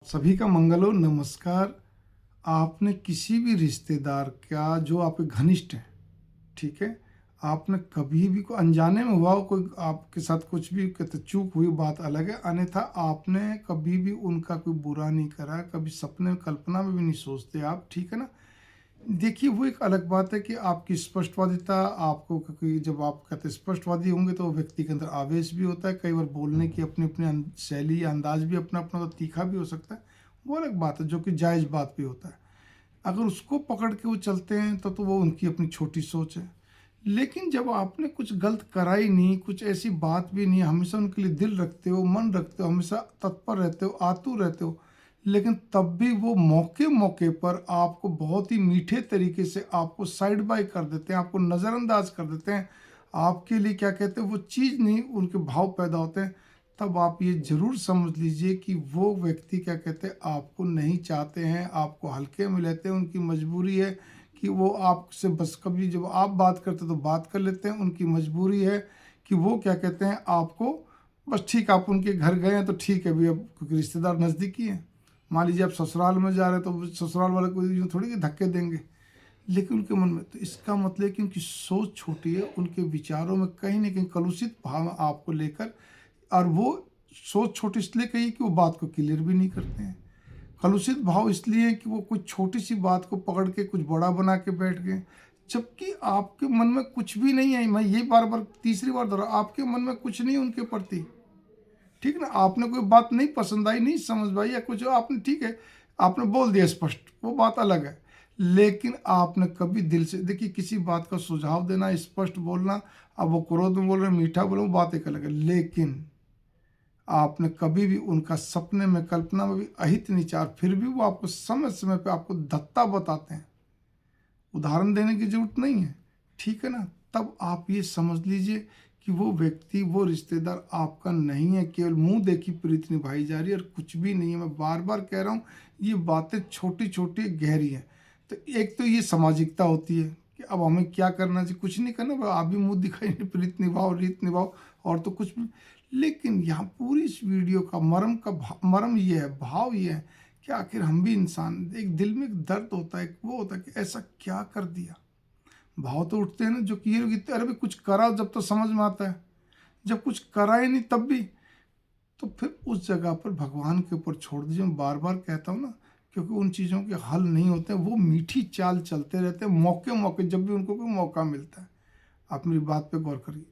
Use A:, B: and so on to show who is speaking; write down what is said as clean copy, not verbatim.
A: सभी का मंगल हो। नमस्कार। आपने किसी भी रिश्तेदार का जो आपके घनिष्ठ है, ठीक है, आपने कभी भी कोई अनजाने में हुआ हो, कोई आपके साथ कुछ भी कहते चूक हुई बात अलग है, अन्यथा आपने कभी भी उनका कोई बुरा नहीं करा, कभी सपने में कल्पना में भी नहीं सोचते आप, ठीक है ना। देखिए, वो एक अलग बात है कि आपकी स्पष्टवादिता आपको, क्योंकि जब आप कहते स्पष्टवादी होंगे तो व्यक्ति के अंदर आवेश भी होता है, कई बार बोलने की अपनी अपनी शैली अंदाज भी अपना अपना तो तीखा भी हो सकता है। वो अलग बात है जो कि जायज़ बात भी होता है। अगर उसको पकड़ के वो चलते हैं तो वो उनकी अपनी छोटी सोच है। लेकिन जब आपने कुछ गलत करा ही नहीं, कुछ ऐसी बात भी नहीं, हमेशा उनके लिए दिल रखते हो, मन रखते हो, हमेशा तत्पर रहते हो, आतुर रहते हो, लेकिन तब भी वो मौके मौके पर आपको बहुत ही मीठे तरीके से आपको साइड बाय कर देते हैं, आपको नज़रअंदाज कर देते हैं। आपके लिए क्या कहते हैं वो चीज़ नहीं, उनके भाव पैदा होते हैं। तब आप ये ज़रूर समझ लीजिए कि वो व्यक्ति क्या कहते हैं आपको नहीं चाहते हैं, आपको हल्के में लेते हैं। उनकी मजबूरी है कि वो आपसे बस कभी जब आप बात करते तो बात कर लेते हैं। उनकी मजबूरी है कि वो क्या कहते हैं आपको बस ठीक, आप उनके घर गए हैं तो ठीक है भई, अब क्योंकि रिश्तेदार नज़दीकी हैं। मान लीजिए आप ससुराल में जा रहे हैं तो ससुराल वाले को यूँ थोड़ी कि धक्के देंगे। लेकिन उनके मन में तो इसका मतलब है कि उनकी सोच छोटी है, उनके विचारों में कहीं न कहीं कलुषित भाव आपको लेकर, और वो सोच छोटी इसलिए कही कि वो बात को क्लियर भी नहीं करते हैं। कलुषित भाव इसलिए है कि वो कुछ छोटी-सी बात को पकड़ के कुछ बड़ा बना के बैठ गए, जबकि आपके मन में कुछ भी नहीं है। मैं यही बार-बार तीसरी बार दोहरा, आपके मन में कुछ नहीं है उनके प्रति, ठीक ना? आपने कोई बात नहीं पसंद आई, नहीं समझ आई या कुछ आपने ठीक है, आपने बोल दिया स्पष्ट, वो बात अलग है। लेकिन आपने कभी दिल से देखिए किसी बात का सुझाव देना, स्पष्ट बोलना, अब वो क्रोध में बोल रहे हैं, मीठा बोले, वो बात एक अलग है। लेकिन आपने कभी भी उनका सपने में, कल्पना में भी अहित नहीं चाहा, फिर भी वो आपको समय-समय पे आपको धत्ता बताते हैं। उदाहरण देने की ज़रूरत नहीं है, ठीक है ना? तब आप ये समझ लीजिए कि वो व्यक्ति, वो रिश्तेदार आपका नहीं है, केवल मुँह देखी प्रीति निभाई जा रही है और कुछ भी नहीं है। मैं बार-बार कह रहा हूँ, ये बातें छोटी-छोटी गहरी हैं। तो एक तो ये सामाजिकता होती है कि अब हमें क्या करना चाहिए, कुछ नहीं करना, बस आप भी मुँह दिखाई नहीं, प्रीति निभाओ, रीत निभाओ, और तो कुछ भी। लेकिन यहाँ पूरी इस वीडियो का मर्म ये है, भाव ये है कि आखिर हम भी इंसान, एक दिल में एक दर्द होता है, एक वो होता है कि ऐसा क्या कर दिया। भाव तो उठते हैं ना, जो किए लोग इतने, अरे भाई कुछ करा जब तो समझ में आता है, जब कुछ करा ही नहीं तब भी, तो फिर उस जगह पर भगवान के ऊपर छोड़ दीजिए। मैं बार बार कहता हूँ ना, क्योंकि उन चीज़ों के हल नहीं होते, वो मीठी चाल चलते रहते हैं, मौके मौके जब भी उनको कोई मौका मिलता है। आप मेरी बात पे गौर करिए।